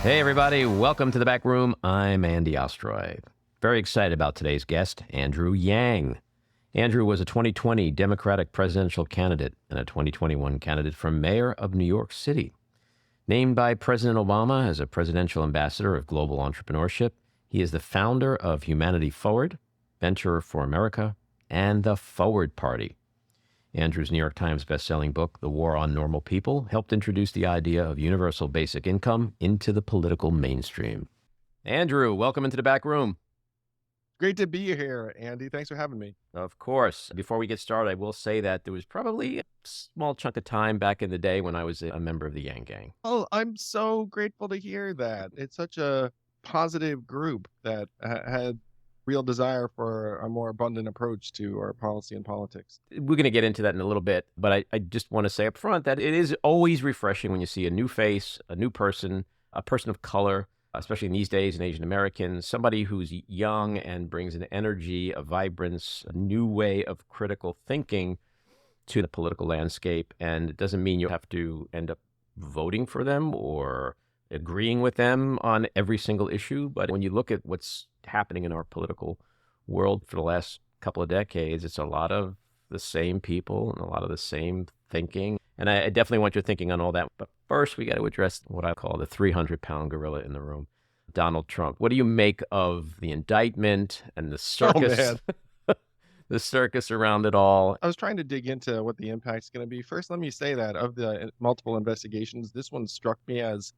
Hey, everybody. Welcome to the back room. I'm Andy Ostroy. Very excited about today's guest, Andrew Yang. Andrew was a 2020 Democratic presidential candidate and a 2021 candidate for mayor of New York City. Named by President Obama as a presidential ambassador of global entrepreneurship, he is the founder of Humanity Forward, Venture for America, and the Forward Party. Andrew's New York Times bestselling book, The War on Normal People, helped introduce the idea of universal basic income into the political mainstream. Andrew, welcome into the back room. Great to be here, Andy. Thanks for having me. Of course. Before we get started, I will say that there was probably a small chunk of time back in the day when I was a member of the Yang Gang. Oh, I'm so grateful to hear that. It's such a positive group that had real desire for a more abundant approach to our policy and politics. We're going to get into that in a little bit, but I just want to say up front that it is always refreshing when you see a new face, a new person, a person of color, especially in these days, an Asian American, somebody who's young and brings an energy, a vibrance, a new way of critical thinking to the political landscape. And it doesn't mean you have to end up voting for them or agreeing with them on every single issue. But when you look at what's happening in our political world for the last couple of decades, it's a lot of the same people and a lot of the same thinking. And I definitely want your thinking on all that. But first, we got to address what I call the 300-pound gorilla in the room, Donald Trump. What do you make of the indictment and the circus, the circus around it all? I was trying to dig into what the impact's going to be. First, let me say that of the multiple investigations, this one struck me as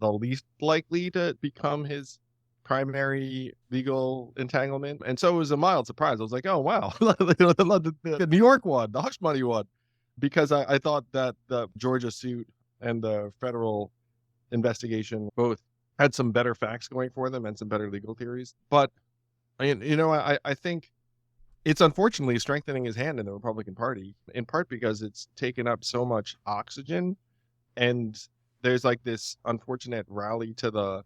the least likely to become his primary legal entanglement. And so it was a mild surprise. I was like, oh, wow, the New York one, the hush money one, because I thought that the Georgia suit and the federal investigation both had some better facts going for them and some better legal theories. But, I think it's unfortunately strengthening his hand in the Republican Party, in part because it's taken up so much oxygen. And there's like this unfortunate rally to the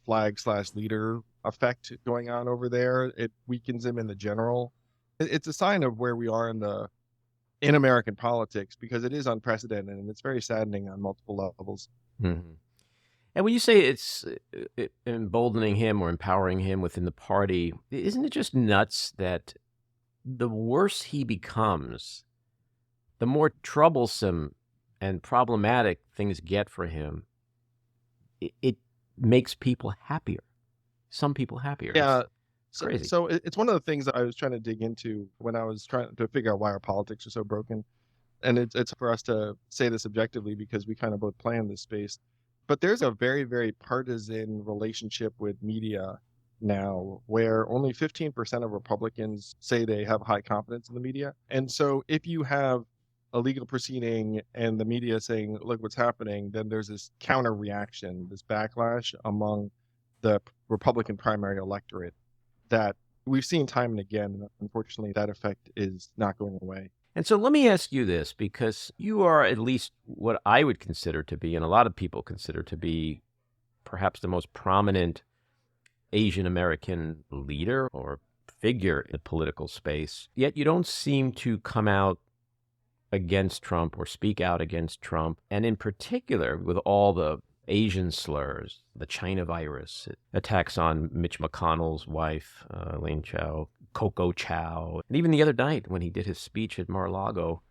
flag/leader effect going on over there. It weakens him in the general. It's a sign of where we are in American politics, because it is unprecedented and it's very saddening on multiple levels. Mm-hmm. And when you say it's emboldening him or empowering him within the party, isn't it just nuts that the worse he becomes, the more troublesome and problematic things get for him, it makes people happier. Some people happier. Yeah. It's crazy. So it's one of the things that I was trying to dig into when I was trying to figure out why our politics are so broken. And it's for us to say this objectively because we kind of both play in this space. But there's a very, very partisan relationship with media now, where only 15% of Republicans say they have high confidence in the media. And so if you have a legal proceeding and the media saying, look what's happening, then there's this counter reaction, this backlash among the Republican primary electorate that we've seen time and again. And unfortunately, that effect is not going away. And so let me ask you this, because you are at least what I would consider to be, and a lot of people consider to be, perhaps the most prominent Asian American leader or figure in the political space. Yet you don't seem to come out against Trump or speak out against Trump. And in particular, with all the Asian slurs, the China virus, attacks on Mitch McConnell's wife, Elaine Chao, Coco Chow. And even the other night when he did his speech at Mar-a-Lago,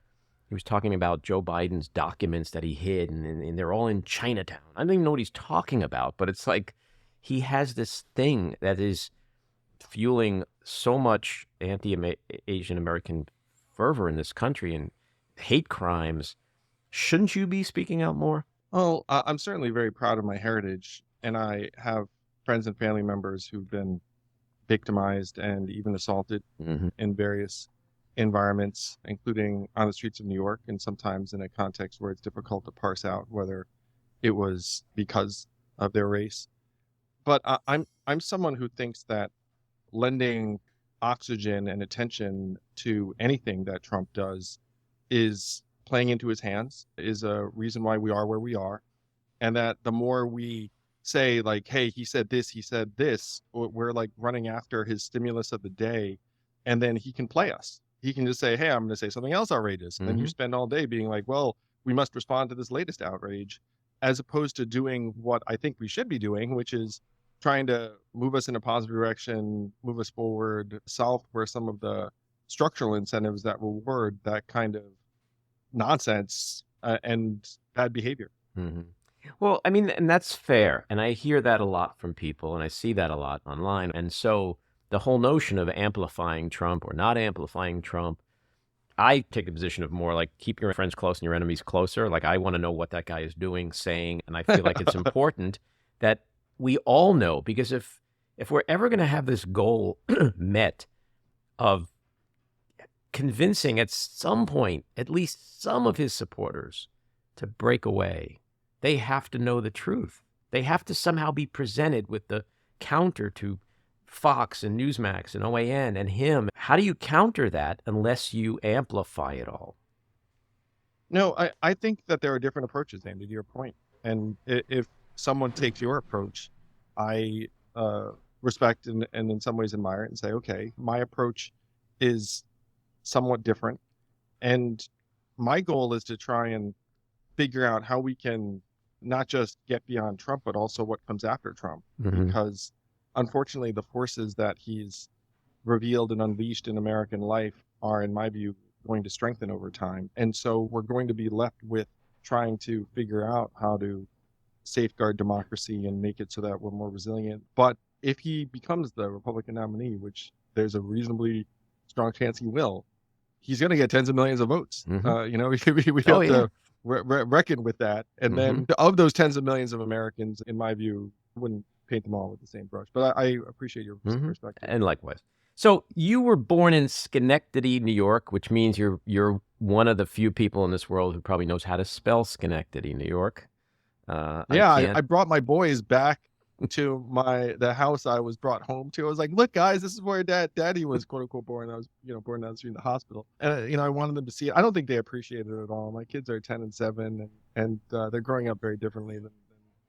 he was talking about Joe Biden's documents that he hid, and they're all in Chinatown. I don't even know what he's talking about, but it's like he has this thing that is fueling so much anti-Asian American fervor in this country and hate crimes. Shouldn't you be speaking out more? Oh, I'm certainly very proud of my heritage, and I have friends and family members who've been victimized and even assaulted in various environments, including on the streets of New York, and sometimes in a context where it's difficult to parse out whether it was because of their race. But I'm someone who thinks that lending oxygen and attention to anything that Trump does is playing into his hands, is a reason why we are where we are. And that the more we say like, hey, he said this, we're like running after his stimulus of the day. And then he can play us. He can just say, hey, I'm going to say something else outrageous. And then you spend all day being like, well, we must respond to this latest outrage. as opposed to doing what I think we should be doing, which is trying to move us in a positive direction, move us forward, solve for some of the structural incentives that reward that kind of nonsense and bad behavior. Hmm. Well, I mean, and that's fair. And I hear that a lot from people, and I see that a lot online. And so the whole notion of amplifying Trump or not amplifying Trump, I take the position of more like keep your friends close and your enemies closer. Like I want to know what that guy is doing, saying, and I feel like it's important that we all know, because if we're ever going to have this goal met of convincing at some point at least some of his supporters to break away, they have to know the truth. They have to somehow be presented with the counter to Fox and Newsmax and OAN and him. How do you counter that unless you amplify it all? No, I think that there are different approaches, Andy, to your point. And if someone takes your approach, I respect and in some ways admire it and say, okay, my approach is somewhat different. And my goal is to try and figure out how we can not just get beyond Trump, but also what comes after Trump. Mhm. Because unfortunately, the forces that he's revealed and unleashed in American life are, in my view, going to strengthen over time. And so we're going to be left with trying to figure out how to safeguard democracy and make it so that we're more resilient. But if he becomes the Republican nominee, which there's a reasonably strong chance he will, he's going to get tens of millions of votes. Mhm. You know, we have to reckon with that. And then of those tens of millions of Americans, in my view, wouldn't paint them all with the same brush. But I appreciate your perspective. And likewise. So you were born in Schenectady, New York, which means you're one of the few people in this world who probably knows how to spell Schenectady, New York. I brought my boys back to the house I was brought home to. I was like, look, guys, this is where daddy was, quote unquote, born. I was, born down the street in the hospital. And, I wanted them to see it. I don't think they appreciate it at all. My kids are 10 and 7 and they're growing up very differently than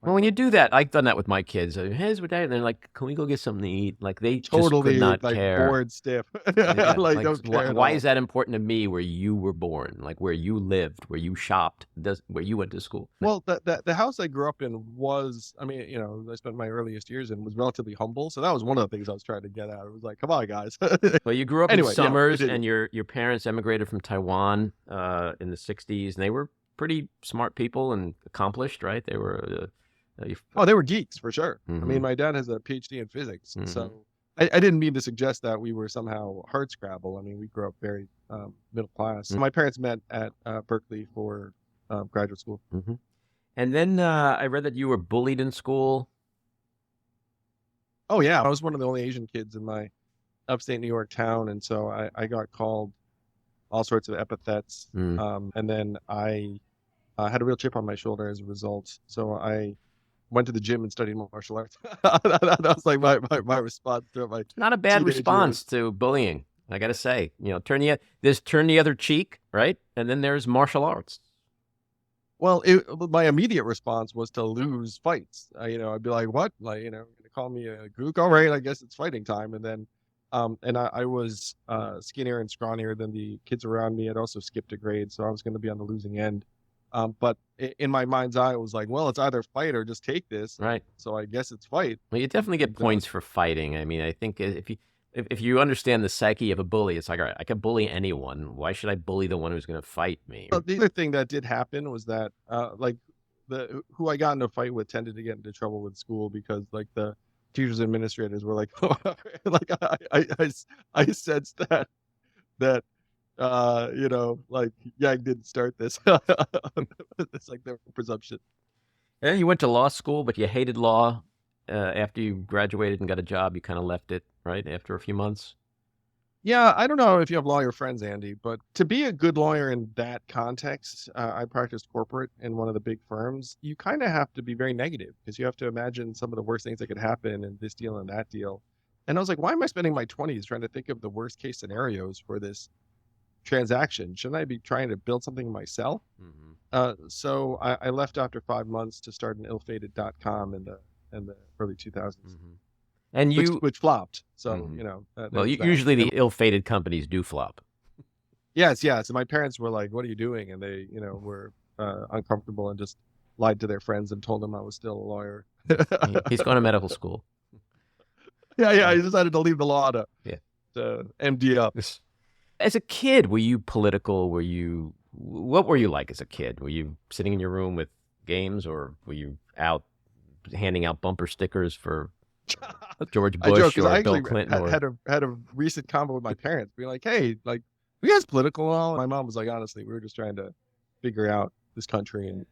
well, when you do that, I've done that with my kids. Here's what and they're like, can we go get something to eat? Like they totally just could not like care. bored stiff. Yeah, Don't care. Why is that important to me where you were born, like where you lived, where you shopped, where you went to school? Well, the house I grew up in was, I mean, I spent my earliest years in, was relatively humble. So that was one of the things I was trying to get at. It was like, come on, guys. Well, you grew up Anyway, in Summers, yeah, and your parents emigrated from Taiwan in the 60s, and they were pretty smart people and accomplished, right? They were... they were geeks for sure. Mhm. I mean, my dad has a PhD in physics, so I didn't mean to suggest that we were somehow hardscrabble. I mean, we grew up very middle class. My parents met at Berkeley for graduate school. And then I read that you were bullied in school. Oh yeah, I was one of the only Asian kids in my upstate New York town, and so I got called all sorts of epithets. And then I had a real chip on my shoulder as a result. So I went to the gym and studied martial arts. That was like my response to it. Not a bad response to bullying, I got to say. Turn the other cheek, right? And then there's martial arts. Well, my immediate response was to lose fights. I'd be like, what? Like, gonna call me a gook? All right, I guess it's fighting time. And then, and I was skinnier and scrawnier than the kids around me. I'd also skipped a grade, so I was going to be on the losing end. But in my mind's eye, it was like, well, it's either fight or just take this. Right. So I guess it's fight. Well, you definitely get points for fighting. I mean, I think if you understand the psyche of a bully, it's like, all right, I can bully anyone. Why should I bully the one who's going to fight me? But the other thing that did happen was that, who I got into a fight with tended to get into trouble with school because, like, the teachers and administrators were like, like I sensed that. Like Yang didn't start this. It's like their presumption. And you went to law school, but you hated law. After you graduated and got a job, you kind of left it, right? After a few months. Yeah, I don't know if you have lawyer friends, Andy, but to be a good lawyer in that context, I practiced corporate in one of the big firms. You kind of have to be very negative because you have to imagine some of the worst things that could happen in this deal and that deal. And I was like, why am I spending my 20s trying to think of the worst case scenarios for this transaction? Shouldn't I be trying to build something myself? So I left after 5 months to start an ill-fated.com in the early 2000s, and which flopped. So well, usually the ill-fated companies do flop. Yes. So my parents were like, "What are you doing?" And they were uncomfortable and just lied to their friends and told them I was still a lawyer. He's going to medical school. Yeah. I decided to leave the law to MD up. As a kid, were you political? What were you like as a kid? Were you sitting in your room with games, or were you out handing out bumper stickers for George Bush or Bill Clinton? Had a recent convo with my parents, being like, "Hey, like, you guys political?" And my mom was like, "Honestly, we were just trying to figure out this country and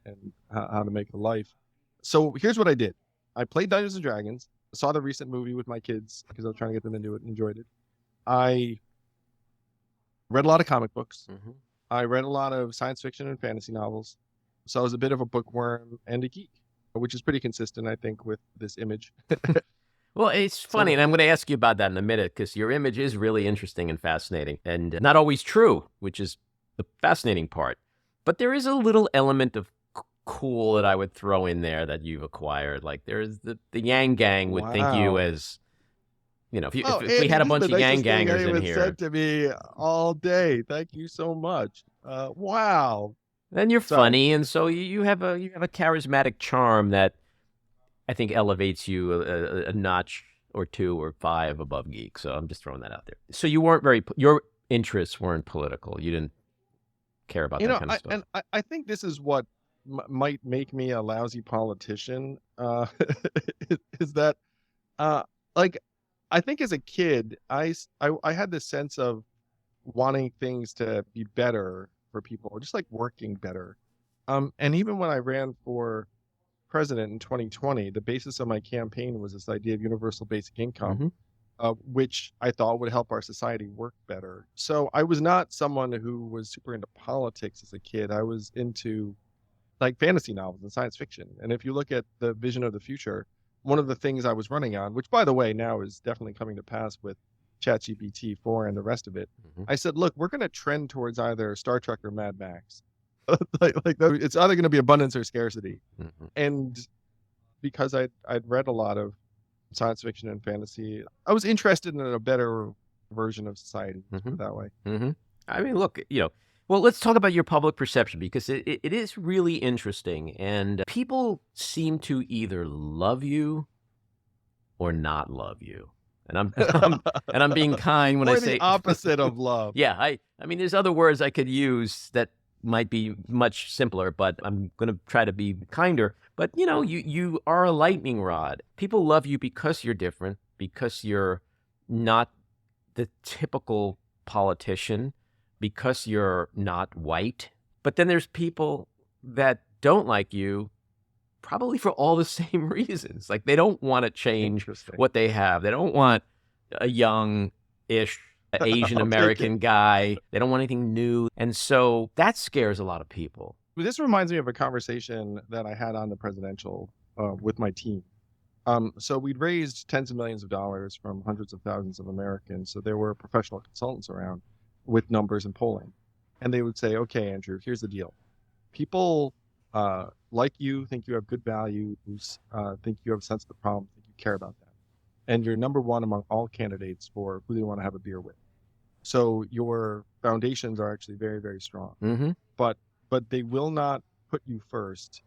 how to make a life." So here's what I did: I played Dungeons and Dragons. I saw the recent movie with my kids because I was trying to get them into it and enjoyed it. I read a lot of comic books. Mm-hmm. I read a lot of science fiction and fantasy novels. So I was a bit of a bookworm and a geek, which is pretty consistent, I think, with this image. Well, it's funny, and I'm going to ask you about that in a minute, because your image is really interesting and fascinating, and not always true, which is the fascinating part. But there is a little element of cool that I would throw in there that you've acquired. Like, there's the Yang Gang would think you as, if we had a bunch of Yang Gangers in here. Said to me all day. Thank you so much. Wow. And you're funny, and so you have a charismatic charm that I think elevates you a notch or two or five above geek. So I'm just throwing that out there. So you weren't your interests weren't political. You didn't care about that kind of stuff. And I think this is what might make me a lousy politician. Is that, like, I think as a kid, I had this sense of wanting things to be better for people, or just like working better. And even when I ran for president in 2020, the basis of my campaign was this idea of universal basic income, which I thought would help our society work better. So I was not someone who was super into politics as a kid. I was into like fantasy novels and science fiction. And if you look at the vision of the future, one of the things I was running on, which by the way, now is definitely coming to pass with ChatGPT 4 and the rest of it. I said, look, we're going to trend towards either Star Trek or Mad Max. like it's either going to be abundance or scarcity. And because I'd read a lot of science fiction and fantasy, I was interested in a better version of society, let's put it that way. I mean, look, well, let's talk about your public perception, because it is really interesting, and people seem to either love you or not love you. And I'm being kind when I say the opposite of love. Yeah, I mean, there's other words I could use that might be much simpler, but I'm going to try to be kinder. But you are a lightning rod. People love you because you're different, because you're not the typical politician, because you're not white. But then there's people that don't like you, probably for all the same reasons. Like, they don't want to change what they have. They don't want a young-ish Asian American guy. They don't want anything new. And so that scares a lot of people. This reminds me of a conversation that I had on the presidential with my team. So we'd raised tens of millions of dollars from hundreds of thousands of Americans. So there were professional consultants around with numbers and polling. And they would say, okay, Andrew, here's the deal. People like you, think you have good values, think you have a sense of the problem, think you care about that. And you're number one among all candidates for who they want to have a beer with. So your foundations are actually very, very strong. But they will not put you first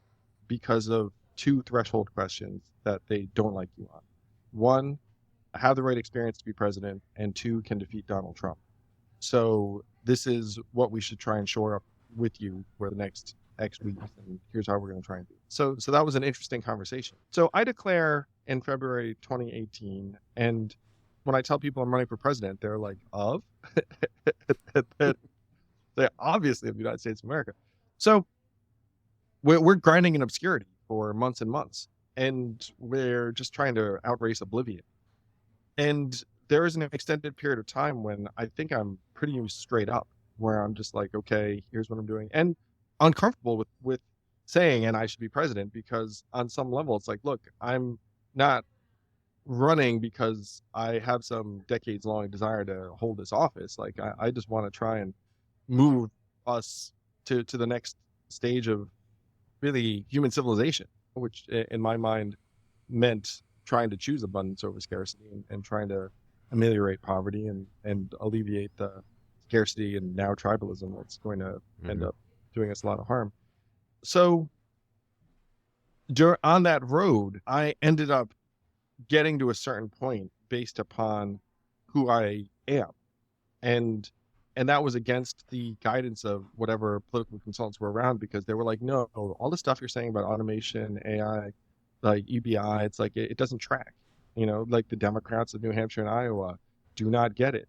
because of two threshold questions that they don't like you on. One, have the right experience to be president, and two, can defeat Donald Trump. So this is what we should try and shore up with you for the next X weeks, and here's how we're going to try and do it. So that was an interesting conversation. So I declare in February 2018, and when I tell people I'm running for president, they're like, of? They're obviously of the United States of America. So we're grinding in obscurity for months and months, and we're just trying to outrace oblivion. And there is an extended period of time when I think I'm pretty straight up, where I'm just like, okay, here's what I'm doing. And uncomfortable with saying, and I should be president, because on some level, it's like, look, I'm not running because I have some decades-long desire to hold this office. Like, I just want to try and move us to the next stage of really human civilization, which in my mind meant trying to choose abundance over scarcity and trying to ameliorate poverty and alleviate the scarcity and now tribalism that's going to end up doing us a lot of harm. So on that road, I ended up getting to a certain point based upon who I am. And that was against the guidance of whatever political consultants were around, because they were like, no, all the stuff you're saying about automation, AI, like UBI, it's like it doesn't track. Like the Democrats of New Hampshire and Iowa do not get it.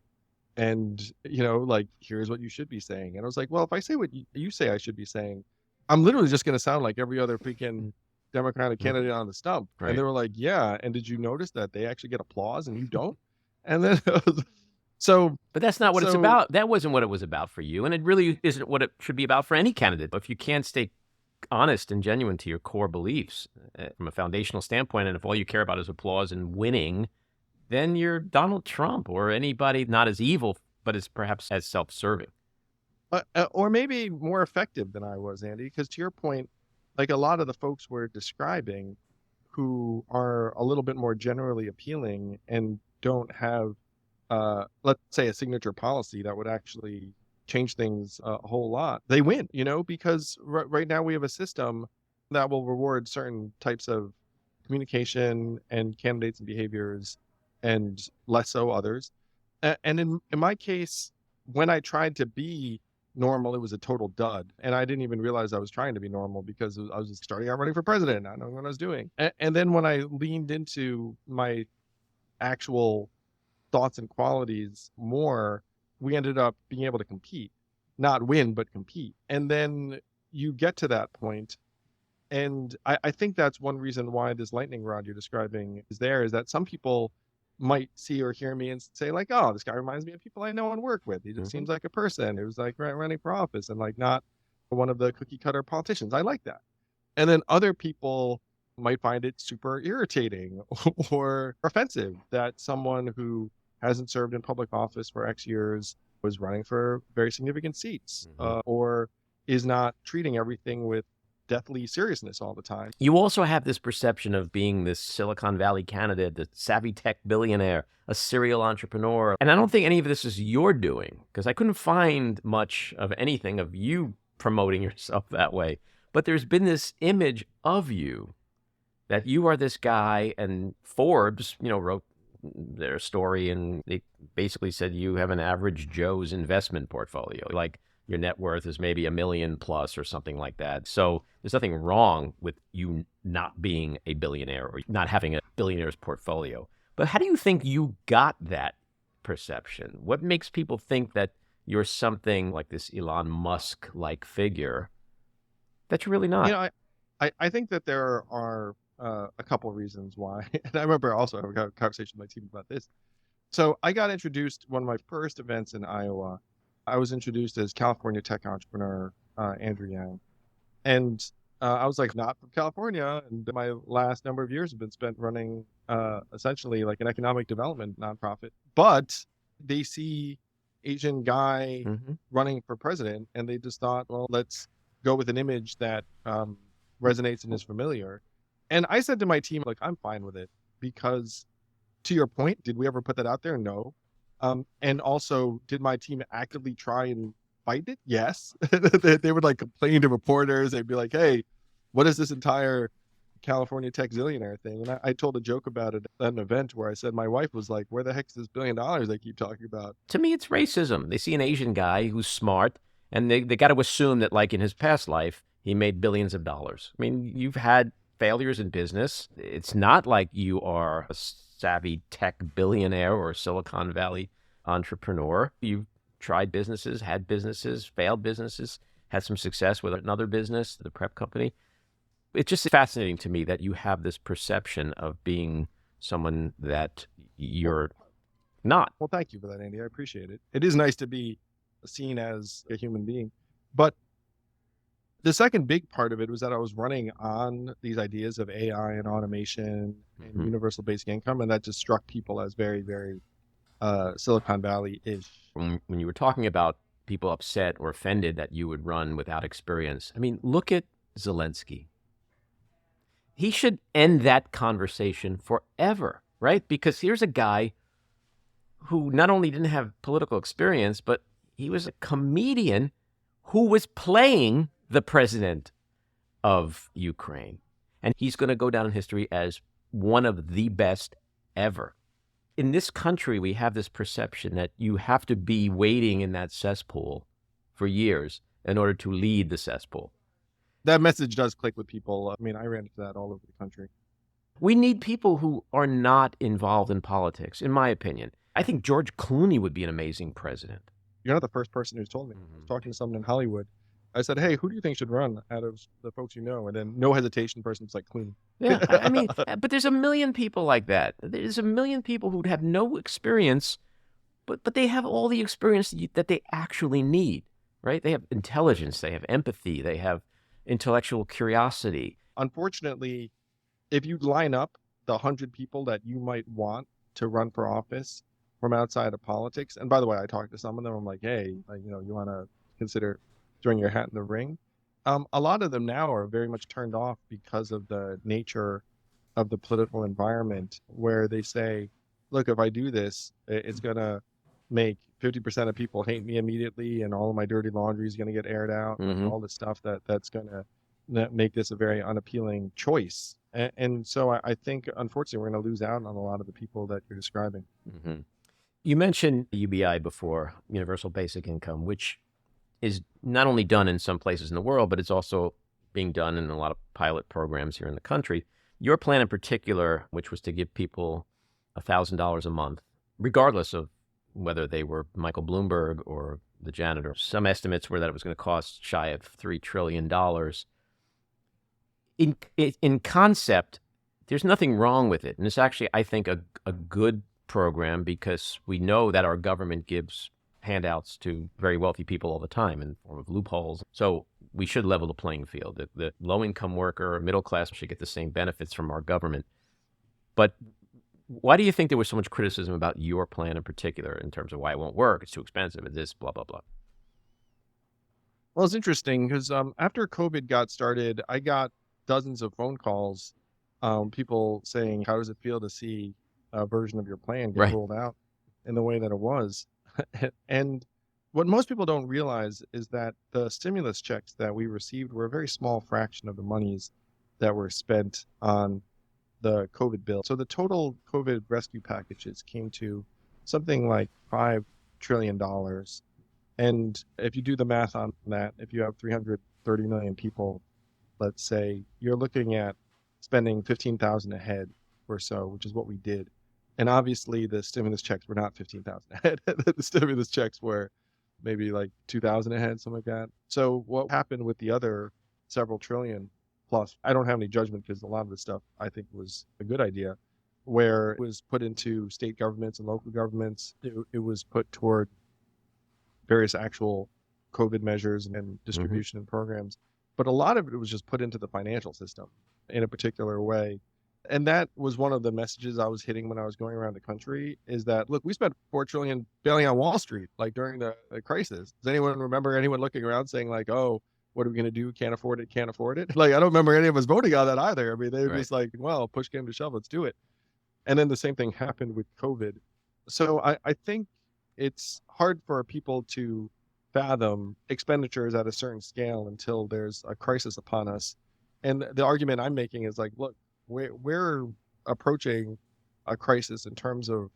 And, like, here's what you should be saying. And I was like, well, if I say what you say I should be saying, I'm literally just going to sound like every other freaking Democratic candidate on the stump. Right. And they were like, yeah. And did you notice that they actually get applause and you don't? And then so, But that's not what it's about. That wasn't what it was about for you. And it really isn't what it should be about for any candidate. If you can't stay honest and genuine to your core beliefs from a foundational standpoint, and if all you care about is applause and winning, then you're Donald Trump or anybody not as evil, but is perhaps as self-serving. Or maybe more effective than I was, Andy, because to your point, like a lot of the folks we're describing who are a little bit more generally appealing and don't have, let's say, a signature policy that would actually change things a whole lot, they win, because right now we have a system that will reward certain types of communication and candidates and behaviors and less so others. And in my case, when I tried to be normal, it was a total dud. And I didn't even realize I was trying to be normal because I was just starting out running for president, not knowing what I was doing. And then when I leaned into my actual thoughts and qualities more, we ended up being able to compete, not win, but compete. And then you get to that point. And I think that's one reason why this lightning rod you're describing is that some people might see or hear me and say like, oh, this guy reminds me of people I know and work with. He just seems like a person who's like running for office and like not one of the cookie cutter politicians. I like that. And then other people might find it super irritating or offensive that someone who hasn't served in public office for X years was running for very significant seats, or is not treating everything with deathly seriousness all the time. You also have this perception of being this Silicon Valley candidate, the savvy tech billionaire, a serial entrepreneur. And I don't think any of this is your doing, because I couldn't find much of anything of you promoting yourself that way. But there's been this image of you that you are this guy, and Forbes, wrote their story, and they basically said you have an average Joe's investment portfolio. Like, your net worth is maybe $1 million plus or something like that. So there's nothing wrong with you not being a billionaire or not having a billionaire's portfolio. But how do you think you got that perception? What makes people think that you're something like this Elon Musk-like figure that you're really not? I think that there are a couple of reasons why. And I remember also having a conversation with my team about this. So I got introduced, one of my first events in Iowa, I was introduced as California tech entrepreneur, Andrew Yang. And I was like, not from California. And my last number of years have been spent running essentially like an economic development nonprofit. But they see Asian guy running for president, and they just thought, well, let's go with an image that resonates and is familiar. And I said to my team, like, I'm fine with it, because to your point, did we ever put that out there? No. And also, did my team actively try and fight it? Yes. They would like complain to reporters. They'd be like, hey, what is this entire California tech zillionaire thing? And I told a joke about it at an event where I said my wife was like, where the heck is this $1 billion they keep talking about? To me, it's racism. They see an Asian guy who's smart, and they got to assume that, like in his past life, he made billions of dollars. I mean, you've had failures in business. It's not like you are a savvy tech billionaire or a Silicon Valley entrepreneur. You've tried businesses, had businesses, failed businesses, had some success with another business, the prep company. It's just fascinating to me that you have this perception of being someone that you're not. Well, thank you for that, Andy. I appreciate it. It is nice to be seen as a human being. But the second big part of it was that I was running on these ideas of AI and automation and universal basic income, and that just struck people as very, very Silicon Valley-ish. When you were talking about people upset or offended that you would run without experience, I mean, look at Zelensky. He should end that conversation forever, right? Because here's a guy who not only didn't have political experience, but he was a comedian who was playing the president of Ukraine. And he's going to go down in history as one of the best ever. In this country, we have this perception that you have to be waiting in that cesspool for years in order to lead the cesspool. That message does click with people. I mean, I ran into that all over the country. We need people who are not involved in politics, in my opinion. I think George Clooney would be an amazing president. You're not the first person who's told me. I was talking to someone in Hollywood. I said, hey, who do you think should run out of the folks you know? And then no hesitation, person's like, Clooney. Yeah, I mean, but there's a million people like that. There's a million people who have no experience, but they have all the experience that they actually need, right? They have intelligence, they have empathy, they have intellectual curiosity. Unfortunately, if you line up the 100 people that you might want to run for office from outside of politics, and by the way, I talked to some of them, I'm like, hey, you want to consider throwing your hat in the ring. A lot of them now are very much turned off because of the nature of the political environment, where they say, look, if I do this, it's going to make 50% of people hate me immediately, and all of my dirty laundry is going to get aired out, and all this stuff that's going to make this a very unappealing choice. And so I think, unfortunately, we're going to lose out on a lot of the people that you're describing. You mentioned UBI before, Universal Basic Income, which is not only done in some places in the world, but it's also being done in a lot of pilot programs here in the country. Your plan in particular, which was to give people $1,000 a month, regardless of whether they were Michael Bloomberg or the janitor. Some estimates were that it was going to cost shy of $3 trillion. In concept, there's nothing wrong with it. And it's actually, I think, a good program, because we know that our government gives handouts to very wealthy people all the time in the form of loopholes. So we should level the playing field. The low-income worker or middle class should get the same benefits from our government. But why do you think there was so much criticism about your plan in particular, in terms of why it won't work? It's too expensive. It's this, blah, blah, blah. Well, it's interesting because after COVID got started, I got dozens of phone calls, people saying, how does it feel to see a version of your plan get rolled out in the way that it was? And what most people don't realize is that the stimulus checks that we received were a very small fraction of the monies that were spent on the COVID bill. So the total COVID rescue packages came to something like $5 trillion. And if you do the math on that, if you have 330 million people, let's say, you're looking at spending $15,000 a head or so, which is what we did. And obviously the stimulus checks were not $15,000 a head. The stimulus checks were maybe like $2,000 a head, something like that. So what happened with the other several trillion plus, I don't have any judgment because a lot of the stuff I think was a good idea, where it was put into state governments and local governments. It was put toward various actual COVID measures and distribution and programs. But a lot of it was just put into the financial system in a particular way. And that was one of the messages I was hitting when I was going around the country, is that, look, we spent $4 trillion bailing out Wall Street, like during the crisis. Does anyone remember anyone looking around saying like, oh, what are we going to do? Can't afford it, can't afford it. Like, I don't remember any of us voting on that either. I mean, they were just like, well, push came to shove, let's do it. And then the same thing happened with COVID. So I think it's hard for people to fathom expenditures at a certain scale until there's a crisis upon us. And the argument I'm making is like, look, we're approaching a crisis in terms of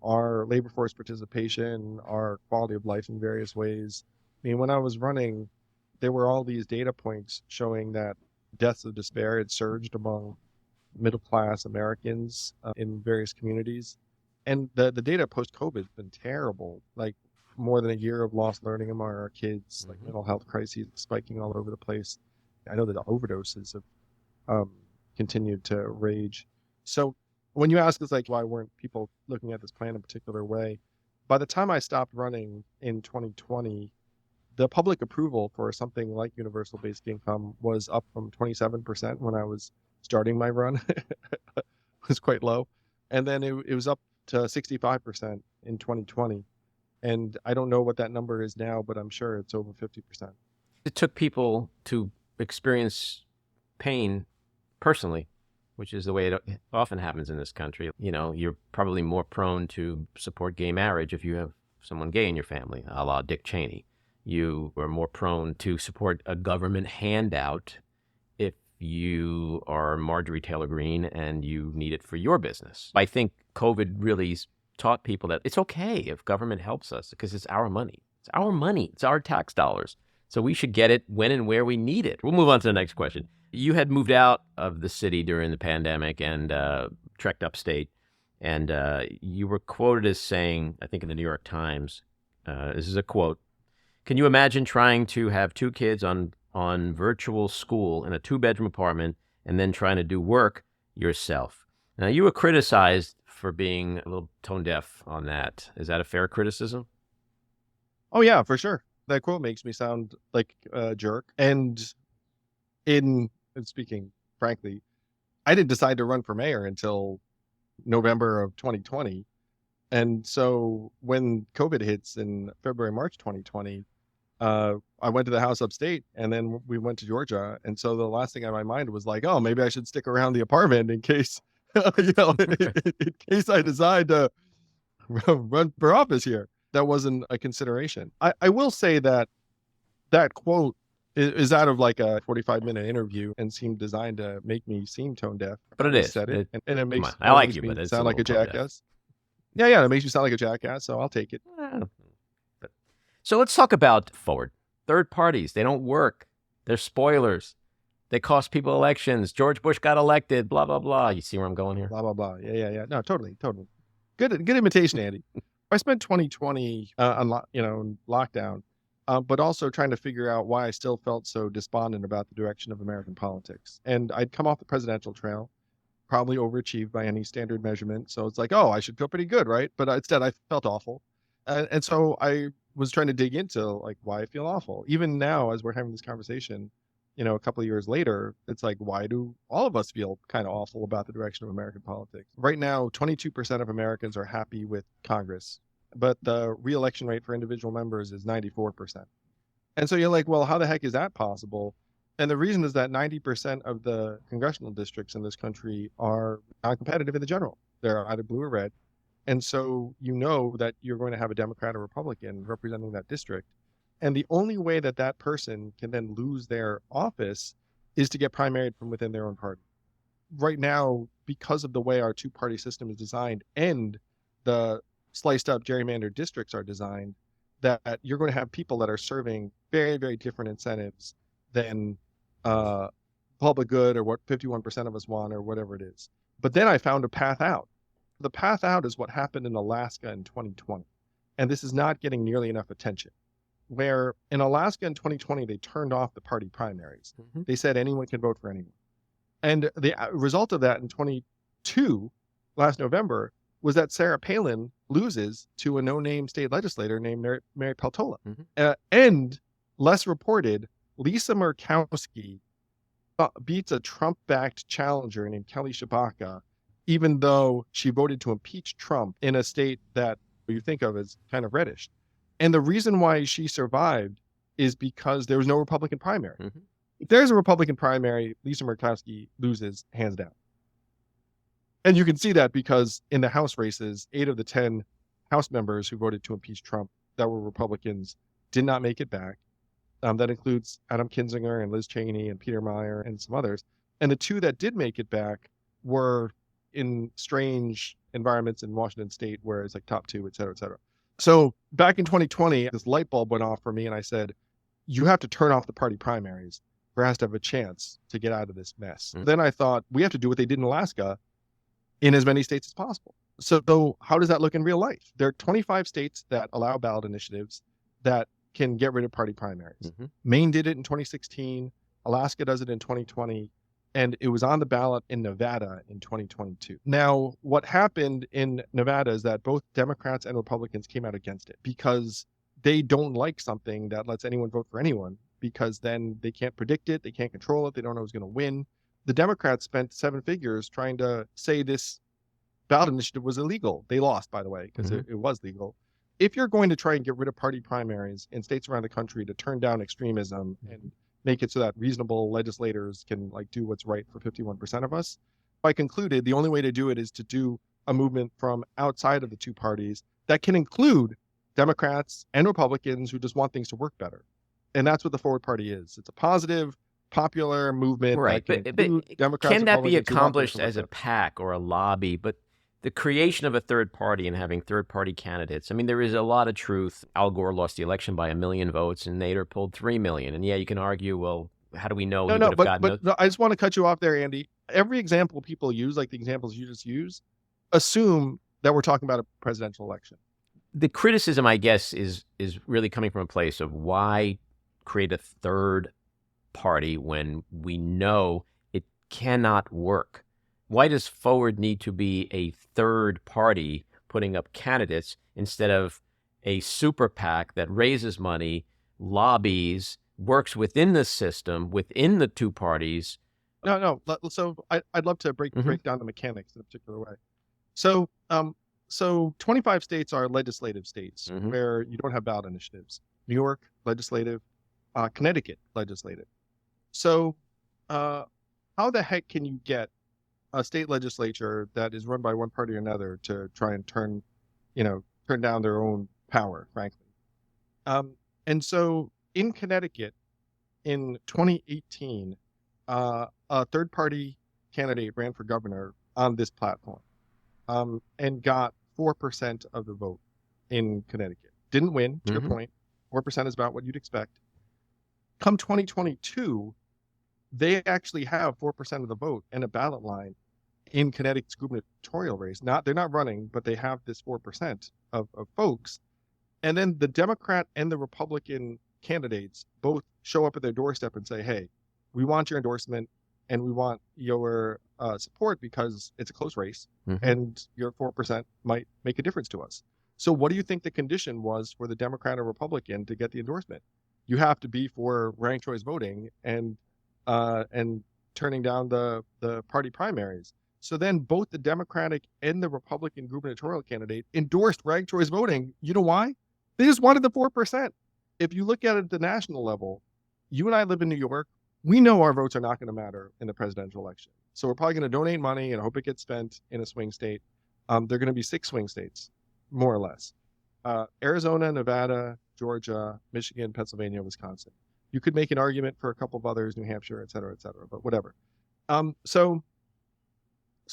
our labor force participation, our quality of life in various ways. I mean, when I was running, there were all these data points showing that deaths of despair had surged among middle-class Americans in various communities. And the data post-COVID has been terrible, like more than a year of lost learning among our kids, like mental health crises spiking all over the place. I know that the overdoses have continued to rage. So when you ask us like, why weren't people looking at this plan in a particular way? By the time I stopped running in 2020, the public approval for something like universal basic income was up from 27% when I was starting my run. It was quite low. And then it was up to 65% in 2020. And I don't know what that number is now, but I'm sure it's over 50%. It took people to experience pain personally, which is the way it often happens in this country. You know, you're probably more prone to support gay marriage if you have someone gay in your family, a la Dick Cheney. You are more prone to support a government handout if you are Marjorie Taylor Greene and you need it for your business. I think COVID really taught people that it's okay if government helps us because it's our money. It's our money. It's our tax dollars. So we should get it when and where we need it. We'll move on to the next question. You had moved out of the city during the pandemic and trekked upstate. And you were quoted as saying, I think in the New York Times, this is a quote, "Can you imagine trying to have 2 kids on virtual school in a 2-bedroom apartment and then trying to do work yourself?" Now, you were criticized for being a little tone deaf on that. Is that a fair criticism? Oh yeah, for sure. That quote makes me sound like a jerk. And speaking frankly, I didn't decide to run for mayor until November of 2020. And so when COVID hits in February, March 2020, I went to the house upstate and then we went to Georgia. And so the last thing on my mind was like, oh, maybe I should stick around the apartment in case, in case I decide to run for office here. That wasn't a consideration. I will say that quote is out of like a 45-minute interview and seemed designed to make me seem tone deaf. But it is. Said it, and it makes I like you, me but it's sound like a little jackass. Yeah, it makes you sound like a jackass, so I'll take it. So let's talk about forward. Third parties, they don't work. They're spoilers. They cost people elections. George Bush got elected, blah, blah, blah. You see where I'm going here? Blah, blah, blah. Yeah. No, totally. Good imitation, Andy. I spent 2020 in lockdown, but also trying to figure out why I still felt so despondent about the direction of American politics. And I'd come off the presidential trail, probably overachieved by any standard measurement. So it's like, oh, I should feel pretty good, right? But instead I felt awful. And so I was trying to dig into like why I feel awful. Even now, as we're having this conversation, a couple of years later, it's like, why do all of us feel kind of awful about the direction of American politics? Right now, 22% of Americans are happy with Congress, but the re-election rate for individual members is 94%. And so you're like, well, how the heck is that possible? And the reason is that 90% of the congressional districts in this country are non-competitive in the general. They're either blue or red. And so you know that you're going to have a Democrat or Republican representing that district. And the only way that that person can then lose their office is to get primaried from within their own party. Right now, because of the way our 2-party system is designed and the sliced up gerrymandered districts are designed, that you're going to have people that are serving very, very different incentives than public good or what 51% of us want or whatever it is. But then I found a path out. The path out is what happened in Alaska in 2020. And this is not getting nearly enough attention. Where in Alaska in 2020, they turned off the party primaries. Mm-hmm. They said anyone can vote for anyone. And the result of that in 22, last November, was that Sarah Palin loses to a no-name state legislator named Mary Peltola. Mm-hmm. And less reported, Lisa Murkowski beats a Trump-backed challenger named Kelly Tshibaka, even though she voted to impeach Trump in a state that you think of as kind of reddish. And the reason why she survived is because there was no Republican primary. Mm-hmm. If there's a Republican primary, Lisa Murkowski loses hands down. And you can see that because in the House races, 8 of the 10 House members who voted to impeach Trump that were Republicans did not make it back. That includes Adam Kinzinger and Liz Cheney and Peter Meyer and some others. And the 2 that did make it back were in strange environments in Washington State where it's like top 2, et cetera, et cetera. So back in 2020, this light bulb went off for me and I said, you have to turn off the party primaries for us to have a chance to get out of this mess. Mm-hmm. Then I thought we have to do what they did in Alaska in as many states as possible. So how does that look in real life? There are 25 states that allow ballot initiatives that can get rid of party primaries. Mm-hmm. Maine did it in 2016. Alaska does it in 2020. And it was on the ballot in Nevada in 2022. Now, what happened in Nevada is that both Democrats and Republicans came out against it because they don't like something that lets anyone vote for anyone, because then they can't predict it, they can't control it, they don't know who's going to win. The Democrats spent 7 figures trying to say this ballot initiative was illegal. They lost, by the way, because mm-hmm. it was legal. If you're going to try and get rid of party primaries in states around the country to turn down extremism and make it so that reasonable legislators can do what's right for 51% of us, I concluded the only way to do it is to do a movement from outside of the 2 parties that can include Democrats and Republicans who just want things to work better. And that's what the Forward Party is. It's a positive popular movement Right. that can But include Democrats, can that be Republicans who want accomplished different as a representatives. PAC or a lobby? But the creation of a third party and having third party candidates, I mean, there is a lot of truth. Al Gore lost the election by 1 million votes and Nader pulled 3 million. And yeah, you can argue, well, how do we know he would have gotten those? No, I just want to cut you off there, Andy. Every example people use, like the examples you just used, assume that we're talking about a presidential election. The criticism, I guess, is really coming from a place of why create a third party when we know it cannot work. Why does Forward need to be a third party putting up candidates instead of a super PAC that raises money, lobbies, works within the system, within the two parties? No. So I'd love to break down the mechanics in a particular way. So 25 states are legislative states where you don't have ballot initiatives. New York, legislative. Connecticut, legislative. So how the heck can you get a state legislature that is run by one party or another to try and turn down their own power, frankly? And so in Connecticut, in 2018, a third party candidate ran for governor on this platform and got 4% of the vote in Connecticut. Didn't win, to your point. 4% is about what you'd expect. Come 2022, they actually have 4% of the vote and a ballot line in Connecticut's gubernatorial race. They're not running, but they have this 4% of folks. And then the Democrat and the Republican candidates both show up at their doorstep and say, hey, we want your endorsement and we want your support because it's a close race and your 4% might make a difference to us. So what do you think the condition was for the Democrat or Republican to get the endorsement? You have to be for ranked choice voting and turning down the party primaries. So then both the Democratic and the Republican gubernatorial candidate endorsed ranked choice voting. You know why? They just wanted the 4%. If you look at it at the national level, you and I live in New York. We know our votes are not going to matter in the presidential election. So we're probably going to donate money and hope it gets spent in a swing state. There are going to be 6 swing states, more or less. Arizona, Nevada, Georgia, Michigan, Pennsylvania, Wisconsin. You could make an argument for a couple of others, New Hampshire, et cetera, but whatever. So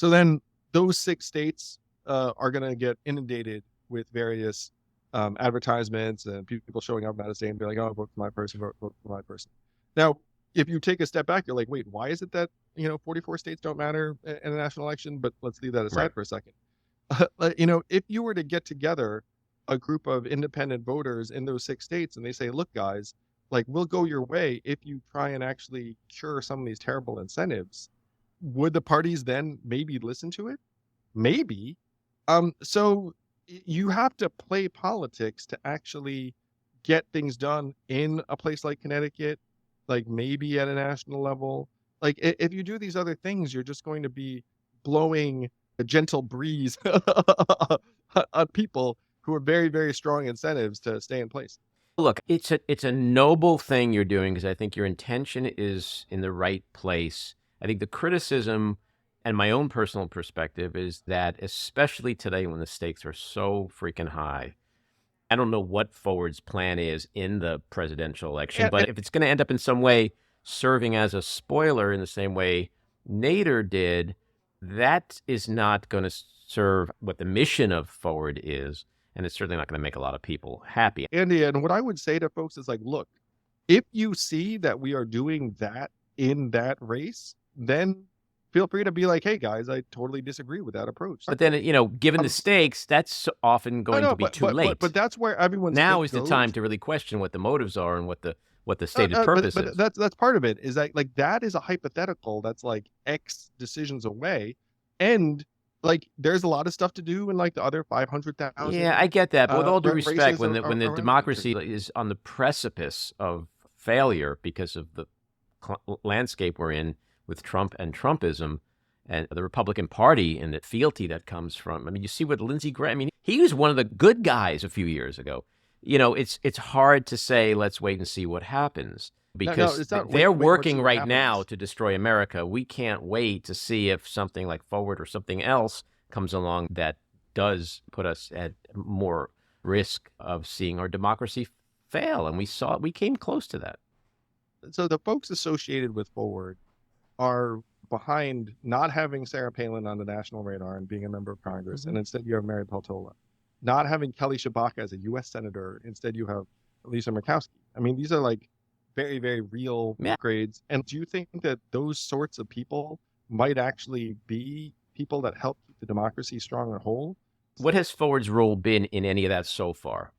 then those 6 states are going to get inundated with various advertisements and people showing up out of state and be like, oh, vote for my person, vote for my person. Now, if you take a step back, you're like, wait, why is it that 44 states don't matter in a national election? But let's leave that aside for a second. If you were to get together a group of independent voters in those 6 states and they say, look, guys, like, we'll go your way if you try and actually cure some of these terrible incentives, would the parties then maybe listen to it? Maybe. So you have to play politics to actually get things done in a place like Connecticut, like maybe at a national level. Like if you do these other things, you're just going to be blowing a gentle breeze on people who are very, very strong incentives to stay in place. Look, it's a noble thing you're doing because I think your intention is in the right place. I think the criticism and my own personal perspective is that, especially today when the stakes are so freaking high, I don't know what Forward's plan is in the presidential election, but if it's going to end up in some way serving as a spoiler in the same way Nader did, that is not going to serve what the mission of Forward is. And it's certainly not going to make a lot of people happy. Andy, and what I would say to folks is like, look, if you see that we are doing that in that race, then feel free to be like, hey, guys, I totally disagree with that approach. But then, given the stakes, that's often going to be too late. But that's where everyone's now is the time to really question what the motives are and what the stated purpose is. But that's part of it. Is that like that is a hypothetical that's like X decisions away, and like there's a lot of stuff to do in like the other 500,000. Yeah, I get that. But with all due respect, when the democracy is on the precipice of failure because of the landscape we're in with Trump and Trumpism and the Republican Party and the fealty that comes from, I mean, you see what Lindsey Graham, I mean, he was one of the good guys a few years ago. It's hard to say, let's wait and see what happens. Because they're working right now to destroy America. We can't wait to see if something like Forward or something else comes along that does put us at more risk of seeing our democracy fail. And we came close to that. So the folks associated with Forward are behind not having Sarah Palin on the national radar and being a member of Congress, and instead you have Mary Peltola. Not having Kelly Tshibaka as a U.S. senator, instead you have Lisa Murkowski. I mean, these are like very, very real grades. And do you think that those sorts of people might actually be people that help keep the democracy strong and whole? What has Forward's role been in any of that so far?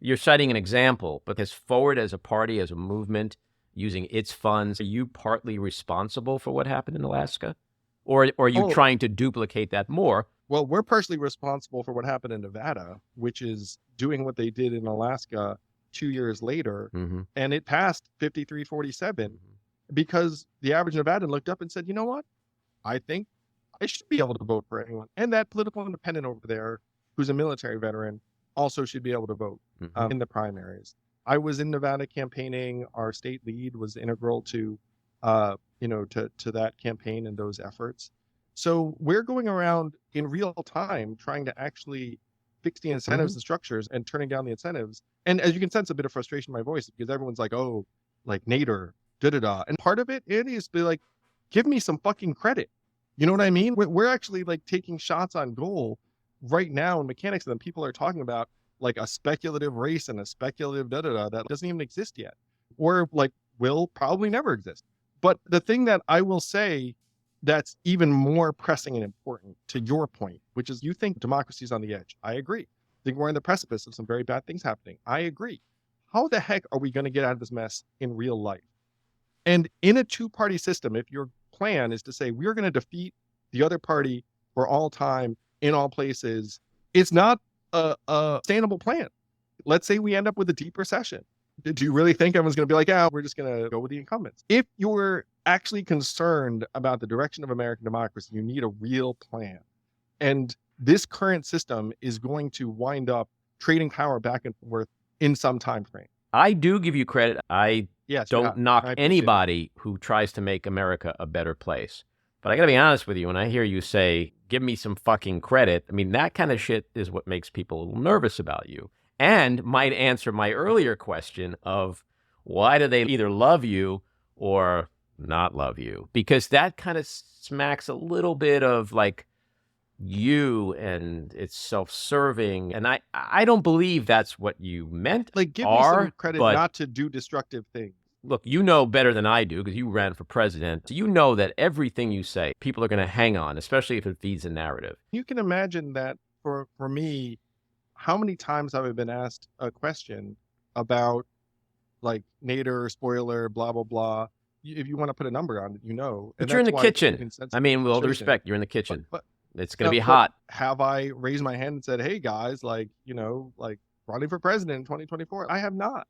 You're citing an example, but has Forward as a party, as a movement, using its funds, are you partly responsible for what happened in Alaska? Or are you trying to duplicate that more? Well, we're partially responsible for what happened in Nevada, which is doing what they did in Alaska 2 years later. And it passed 53-47 because the average Nevadan looked up and said, you know what? I think I should be able to vote for anyone. And that political independent over there, who's a military veteran, also should be able to vote in the primaries. I was in Nevada campaigning. Our state lead was integral to, to that campaign and those efforts. So we're going around in real time trying to actually fix the incentives and structures and turning down the incentives. And as you can sense a bit of frustration in my voice because everyone's like, oh, like Nader, da-da-da. And part of it, Andy, is be like, give me some fucking credit. You know what I mean? We're actually like taking shots on goal right now in mechanics that people are talking about like a speculative race and a speculative da-da-da that doesn't even exist yet, or like will probably never exist. But the thing that I will say that's even more pressing and important to your point, which is you think democracy's on the edge. I agree. I think we're on the precipice of some very bad things happening. I agree. How the heck are we going to get out of this mess in real life? And in a two-party system, if your plan is to say we're going to defeat the other party for all time in all places, it's not a sustainable plan. Let's say we end up with a deep recession. Do you really think everyone's going to be like, we're just going to go with the incumbents? If you're actually concerned about the direction of American democracy, you need a real plan. And this current system is going to wind up trading power back and forth in some time frame. I do give you credit. I don't knock anybody who tries to make America a better place. But I got to be honest with you, when I hear you say, give me some fucking credit, I mean, that kind of shit is what makes people a little nervous about you. And might answer my earlier question of why do they either love you or not love you? Because that kind of smacks a little bit of like you and it's self-serving. And I don't believe that's what you meant. Like, give me some credit not to do destructive things. Look, you know better than I do because you ran for president. So you know that everything you say, people are going to hang on, especially if it feeds a narrative. You can imagine that for me, how many times have I been asked a question about like Nader, spoiler, blah, blah, blah. If you want to put a number on it, you know. But you're in the kitchen. I mean, with all due respect, you're in the kitchen. But it's going to be hot. Have I raised my hand and said, hey, guys, like, like running for president in 2024? I have not.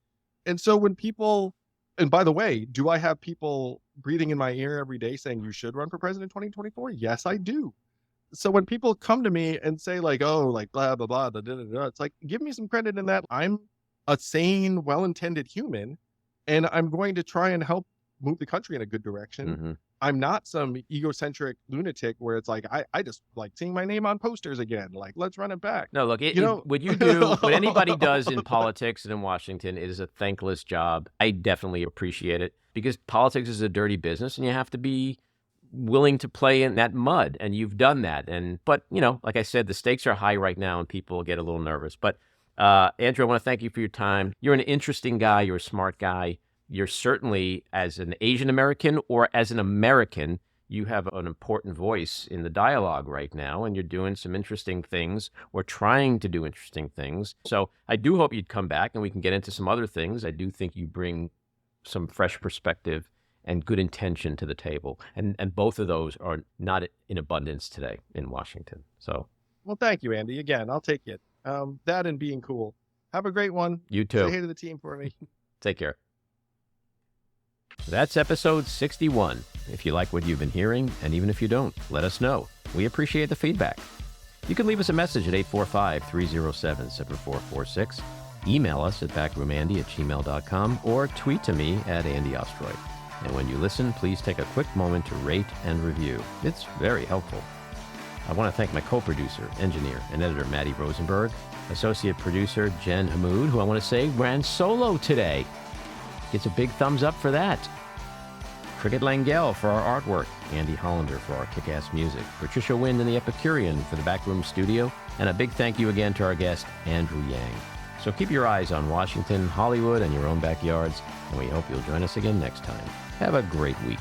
And so when people, and by the way, do I have people breathing in my ear every day saying you should run for president in 2024? Yes, I do. So when people come to me and say like, oh, like blah, blah, blah, da, da, da, da, it's like, give me some credit in that. I'm a sane, well-intended human, and I'm going to try and help move the country in a good direction. I'm not some egocentric lunatic where it's like, I just like seeing my name on posters again. Like, let's run it back. No, look, what you do, what anybody does in politics and in Washington is a thankless job. I definitely appreciate it because politics is a dirty business and you have to be willing to play in that mud, and you've done that. But like I said, the stakes are high right now and people get a little nervous. But Andrew, I want to thank you for your time. You're an interesting guy. You're a smart guy. You're certainly, as an Asian American or as an American, you have an important voice in the dialogue right now, and you're doing some interesting things or trying to do interesting things. So I do hope you'd come back and we can get into some other things. I do think you bring some fresh perspective and good intention to the table. And both of those are not in abundance today in Washington. So, well, thank you, Andy. Again, I'll take it. That and being cool. Have a great one. You too. Say hey to the team for me. Take care. That's episode 61. If you like what you've been hearing, and even if you don't, let us know. We appreciate the feedback. You can leave us a message at 845-307-7446. Email us at backroomandy@gmail.com or tweet to me at Andy Ostroy. And when you listen, please take a quick moment to rate and review. It's very helpful. I want to thank my co-producer, engineer, and editor, Maddie Rosenberg, associate producer, Jen Hammoud, who I want to say ran solo today. gets a big thumbs up for that. Cricket Langell for our artwork, Andy Hollander for our kick-ass music, Patricia Wind and the Epicurean for the backroom studio, and a big thank you again to our guest, Andrew Yang. So keep your eyes on Washington, Hollywood, and your own backyards, and we hope you'll join us again next time. Have a great week.